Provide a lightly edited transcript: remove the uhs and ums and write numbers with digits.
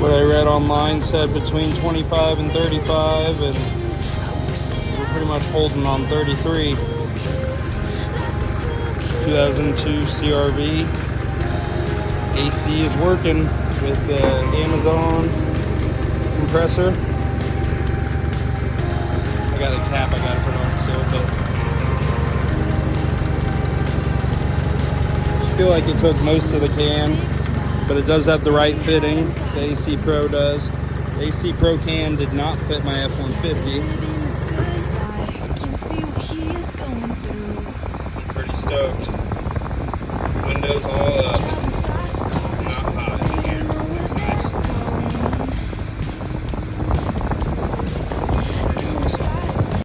what I read online said between 25 and 35, and we're pretty much holding on 33. 2002 CRV. AC is working with the Amazon compressor. I got a cap I gotta put on still, but I feel like it took most of the can, but it does have the right fitting. The AC Pro does. The AC Pro can did not fit my F-150.